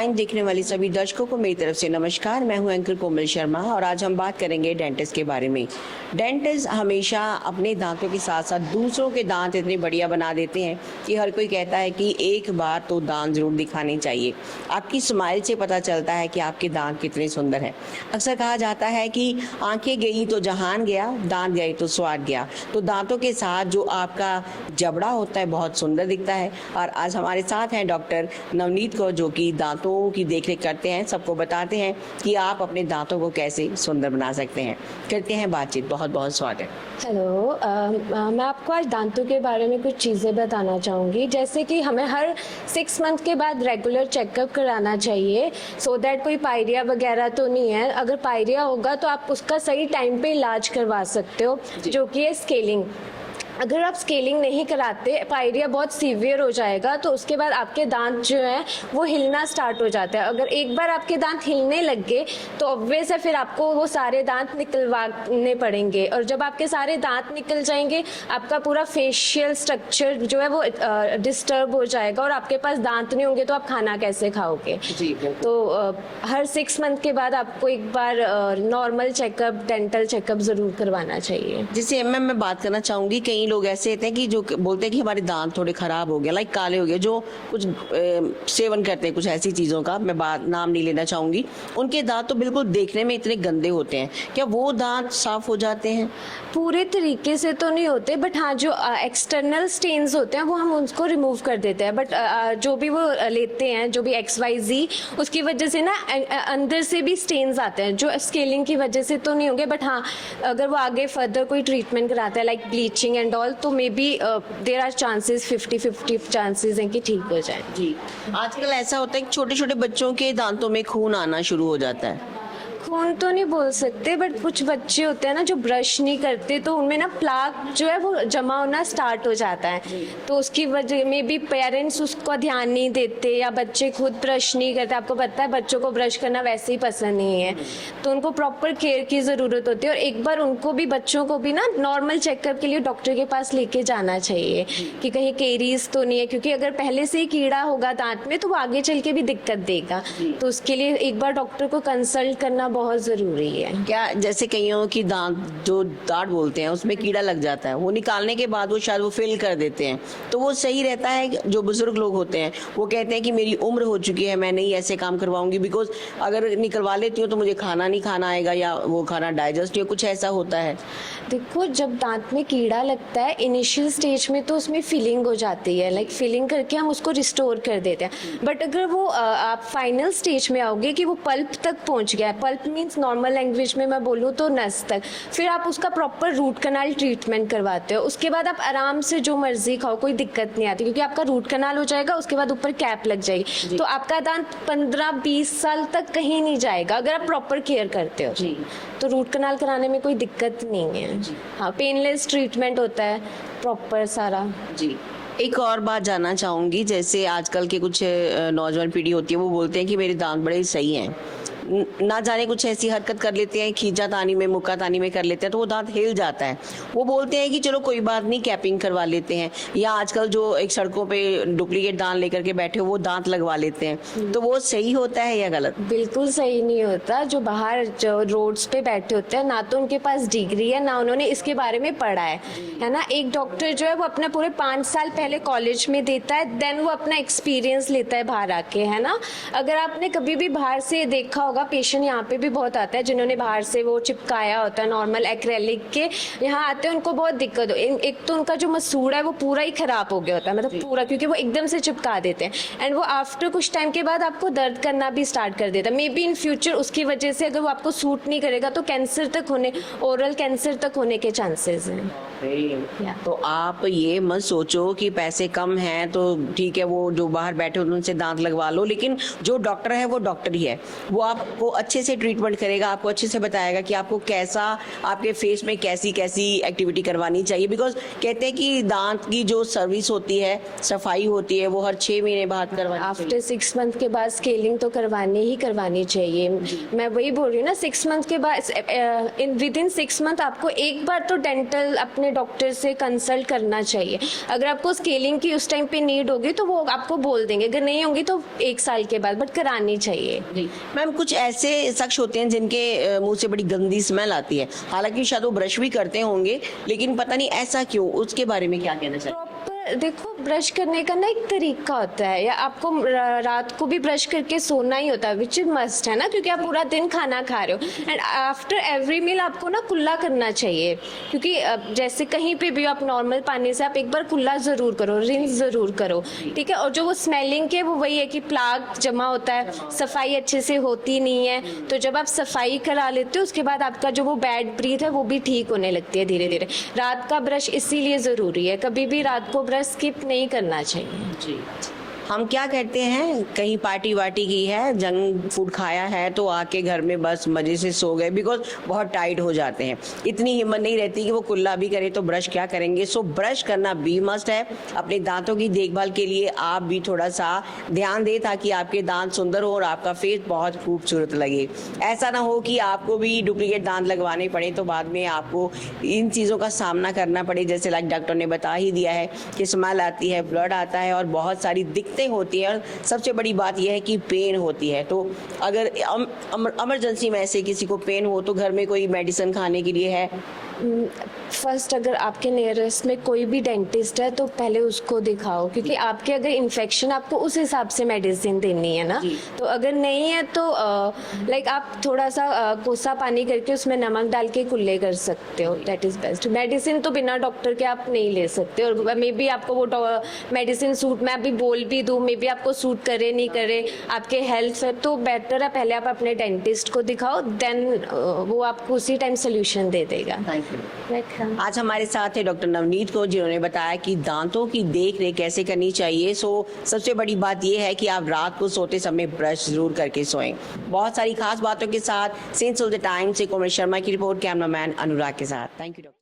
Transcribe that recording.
Time देखने वाले सभी दर्शकों को मेरी तरफ से नमस्कार। मैं हूं एंकर कोमल शर्मा और आज हम बात करेंगे डेंटिस्ट के बारे में। डेंटिस्ट हमेशा अपने दांतों के साथ साथ दूसरों के दांत इतने बढ़िया बना देते हैं कि हर कोई कहता है कि एक बार तो दांत जरूर दिखाने चाहिए। आपकी स्माइल से पता चलता है कि आपके दांत कितने सुंदर हैं। अक्सर कहा जाता है कि आंखें गई तो जहान गया, दांत गए तो स्वाद गया। तो दांतों के साथ जो आपका जबड़ा होता है बहुत सुंदर दिखता है। और आज हमारे साथ हैं डॉक्टर नवनीत कौर, जो कि दांतों की देखरेख करते हैं, सबको बताते हैं कि आप अपने दांतों को कैसे सुंदर बना सकते हैं। करते हैं बातचीत। बहुत बहुत स्वागत है। हेलो, मैं आपको आज दांतों के बारे में कुछ चीज़ें बताना चाहूँगी। जैसे कि हमें हर 6 मंथ के बाद रेगुलर चेकअप कराना चाहिए, सो दैट कोई पायरिया वगैरह तो नहीं है। अगर पायरिया होगा तो आप उसका सही टाइम पे इलाज करवा सकते हो, जो कि है स्केलिंग। अगर आप स्केलिंग नहीं कराते, पायरिया बहुत सीवियर हो जाएगा, तो उसके बाद आपके दांत जो हैं वो हिलना स्टार्ट हो जाता है। अगर एक बार आपके दांत हिलने लग गए तो ऑब्वियस है फिर आपको वो सारे दांत निकलवाने पड़ेंगे, और जब आपके सारे दांत निकल जाएंगे आपका पूरा फेशियल स्ट्रक्चर जो है वो डिस्टर्ब हो जाएगा, और आपके पास दांत नहीं होंगे तो आप खाना कैसे खाओगे। तो हर 6 मंथ के बाद आपको एक बार नॉर्मल चेकअप, डेंटल चेकअप ज़रूर करवाना चाहिए। जैसे मैं बात करना चाहूँगी, कई लोग ऐसे होते हैं कि जो बोलते हैं कि हमारे दांत थोड़े खराब हो गए, लाइक काले हो गए, जो कुछ सेवन करते हैं कुछ ऐसी चीज़ों का, मैं बात नाम नहीं लेना चाहूँगी। उनके दांत तो बिल्कुल देखने में इतने गंदे होते हैं, क्या वो दांत साफ हो जाते हैं? पूरे तरीके से तो नहीं होते, बट हाँ जो एक्सटर्नल स्टेन्स होते हैं वो हम उसको रिमूव कर देते हैं। बट जो भी वो लेते हैं, जो भी XYZ, उसकी वजह से ना अंदर से भी स्टेन्स आते हैं, जो स्केलिंग की वजह से तो नहीं होंगे। बट हाँ, अगर वो आगे फर्दर कोई ट्रीटमेंट कराता है लाइक ब्लीचिंग एंड ऑल, तो may be there are chances 50-50 chances हैं कि ठीक हो जाए। जी, आजकल ऐसा होता है कि छोटे छोटे बच्चों के दांतों में खून आना शुरू हो जाता है। खून तो नहीं बोल सकते, बट कुछ बच्चे होते हैं ना जो ब्रश नहीं करते, तो उनमें ना प्लाक जो है वो जमा होना स्टार्ट हो जाता है। तो उसकी वजह में भी पेरेंट्स उसको ध्यान नहीं देते, या बच्चे खुद ब्रश नहीं करते। आपको पता है बच्चों को ब्रश करना वैसे ही पसंद नहीं है, तो उनको प्रॉपर केयर की ज़रूरत होती है। और एक बार उनको भी, बच्चों को भी ना नॉर्मल चेकअप के लिए डॉक्टर के पास लेके जाना चाहिए कि कहीं केरीज तो नहीं है, क्योंकि अगर पहले से ही कीड़ा होगा दांत में तो वो आगे चल के भी दिक्कत देगा। तो उसके लिए एक बार डॉक्टर को कंसल्ट करना बहुत जरूरी है। क्या जैसे कईयों की दांत, जो दांत बोलते हैं, उसमें कीड़ा लग जाता है, वो निकालने के बाद वो शायद वो फिल कर देते हैं, तो वो सही रहता है? जो बुजुर्ग लोग होते हैं वो कहते हैं कि मेरी उम्र हो चुकी है, मैं नहीं ऐसे काम करवाऊंगी, बिकॉज अगर निकलवा लेती हूँ तो मुझे खाना नहीं खाना आएगा, या वो खाना डाइजेस्ट नहीं, कुछ ऐसा होता है? देखो, जब दांत में कीड़ा लगता है इनिशियल स्टेज में तो उसमें फिलिंग हो जाती है, लाइक फिलिंग करके हम उसको रिस्टोर कर देते हैं। बट अगर वो आप फाइनल स्टेज में आओगे कि वो पल्प तक पहुंच गया है, पल्प मीन्स नॉर्मल लैंग्वेज में मैं बोलूँ तो नस तक, फिर आप उसका प्रॉपर रूट कनाल ट्रीटमेंट करवाते हो। उसके बाद आप आराम से जो मर्जी खाओ, कोई दिक्कत नहीं आती, क्योंकि आपका रूट कनाल हो जाएगा, उसके बाद ऊपर कैप लग जाएगी, तो आपका दांत 15-20 साल तक कहीं नहीं जाएगा अगर आप प्रॉपर केयर करते हो। तो रूट कनाल कराने में कोई दिक्कत नहीं है। हाँ, पेनलेस ट्रीटमेंट होता है प्रॉपर सारा। जी, एक और बात जानना चाहूँगी, जैसे आजकल के कुछ नौजवान पीढ़ी होती है, वो बोलते हैं कि मेरे दांत बड़े सही हैं, ना जाने कुछ ऐसी हरकत कर लेते हैं, खींचा तानी में, मुक्का तानी में कर लेते हैं, तो वो दांत हिल जाता है। वो बोलते हैं कि चलो कोई बात नहीं, कैपिंग करवा लेते हैं, या आजकल जो एक सड़कों पे डुप्लीकेट दांत लेकर के बैठे हो वो दांत लगवा लेते हैं, तो वो सही होता है या गलत? बिल्कुल सही नहीं होता। जो बाहर जो रोड्स पे बैठे होते हैं, ना तो उनके पास डिग्री है, ना उन्होंने इसके बारे में पढ़ा है ना। एक डॉक्टर जो है वो अपना पूरे 5 साल पहले कॉलेज में देता है, देन वो अपना एक्सपीरियंस लेता है बाहर आके, है ना। अगर आपने कभी भी बाहर से देखा होगा, पेशेंट यहाँ पे भी बहुत आता है जिन्होंने बाहर से वो चिपकाया होता है नॉर्मल एक्रेलिक के, यहाँ आते हैं, उनको बहुत दिक्कत हो। एक तो उनका जो मसूड़ा है वो पूरा ही खराब हो गया होता है, मतलब पूरा, क्योंकि वो एकदम से चिपका देते हैं, एंड वो आफ्टर कुछ टाइम के बाद आपको दर्द करना भी स्टार्ट कर देता है। मे बी इन फ्यूचर उसकी वजह से अगर वो आपको सूट नहीं करेगा तो कैंसर तक होने, ओरल कैंसर तक होने के चांसेस हैं। तो आप ये मत सोचो कि पैसे कम हैं तो ठीक है, वो जो बाहर बैठे उनसे दांत लगवा लो, लेकिन जो डॉक्टर है वो डॉक्टर ही है, वो आप आपको अच्छे से ट्रीटमेंट करेगा, आपको अच्छे से बताएगा कि आपको कैसा, आपके फेस में कैसी कैसी एक्टिविटी करवानी चाहिए। बिकॉज कहते हैं कि दांत की जो सर्विस होती है, सफाई होती है, वो हर 6 महीने बाद करवानी चाहिए। आफ्टर 6 मंथ के बाद स्केलिंग तो करवानी चाहिए। मैं वही बोल रही हूँ ना, 6 मंथ के बाद विद इन 6 मंथ आपको एक बार तो डेंटल अपने डॉक्टर से कंसल्ट करना चाहिए। अगर आपको स्केलिंग की उस टाइम पे नीड होगी तो वो आपको बोल देंगे, अगर नहीं होगी तो 1 साल के बाद, बट करानी चाहिए। मैम, कुछ ऐसे शख्स होते हैं जिनके मुंह से बड़ी गंदी स्मेल आती है, हालांकि शायद वो ब्रश भी करते होंगे, लेकिन पता नहीं ऐसा क्यों, उसके बारे में क्या कहना चाहिए? देखो, ब्रश करने का ना एक तरीका होता है, या आपको रात को भी ब्रश करके सोना ही होता है, विच इज मस्ट है ना, क्योंकि आप पूरा दिन खाना खा रहे हो। एंड आफ्टर एवरी मील आपको ना कुल्ला करना चाहिए, क्योंकि जैसे कहीं पे भी आप नॉर्मल पानी से आप एक बार कुल्ला ज़रूर करो, रिंस ज़रूर करो, ठीक है। और जो वो स्मेलिंग के वो वही है कि प्लाक जमा होता है, सफाई अच्छे से होती नहीं है, तो जब आप सफाई करा लेते हो उसके बाद आपका जो वो बैड ब्रीथ है वो भी ठीक होने लगती है धीरे धीरे। रात का ब्रश इसीलिए ज़रूरी है, कभी भी रात को ब्रश स्किप नहीं करना चाहिए। जी, हम क्या करते हैं, कहीं पार्टी वार्टी की है, जंक फूड खाया है, तो आके घर में बस मजे से सो गए, बिकॉज बहुत टाइट हो जाते हैं, इतनी हिम्मत नहीं रहती कि वो कुल्ला भी करे तो ब्रश क्या करेंगे। सो ब्रश करना भी मस्ट है। अपने दांतों की देखभाल के लिए आप भी थोड़ा सा ध्यान दें, ताकि आपके दांत सुंदर हो और आपका फेस बहुत खूबसूरत लगे। ऐसा ना हो कि आपको भी डुप्लीकेट दांत लगवाने पड़े तो बाद में आपको इन चीज़ों का सामना करना पड़े। जैसे लाइक डॉक्टर ने बता ही दिया है कि स्मेल आती है, ब्लड आता है और बहुत सारी दिक्कतें होती है, और सबसे बड़ी बात यह है कि पेन होती है। तो अगर इमरजेंसी में ऐसे किसी को पेन हो तो घर में कोई मेडिसिन खाने के लिए है? फर्स्ट, अगर आपके नियरेस्ट में कोई भी डेंटिस्ट है तो पहले उसको दिखाओ, क्योंकि आपके अगर इन्फेक्शन आपको उस हिसाब से मेडिसिन देनी है ना। तो अगर नहीं है तो लाइक आप थोड़ा सा कोसा पानी करके उसमें नमक डाल के कुल्ले कर सकते हो, दैट इज़ बेस्ट। मेडिसिन तो बिना डॉक्टर के आप नहीं ले सकते, और मे बी आपको वो मेडिसिन सूट, मैं अभी बोल भी दूँ, मे बी आपको सूट करे नहीं करे, आपके हेल्थ है तो बेटर है पहले आप अपने डेंटिस्ट को दिखाओ, देन वो आपको उसी टाइम सोल्यूशन दे देगा। आज हमारे साथ है डॉक्टर नवनीत को, जिन्होंने बताया कि दांतों की देख रेख कैसे करनी चाहिए। सबसे बड़ी बात यह है कि आप रात को सोते समय ब्रश जरूर करके सोएं। बहुत सारी खास बातों के साथ सेंस ऑफ द टाइम से कोमल शर्मा की रिपोर्ट, कैमरामैन अनुराग के साथ। Thank you doctor.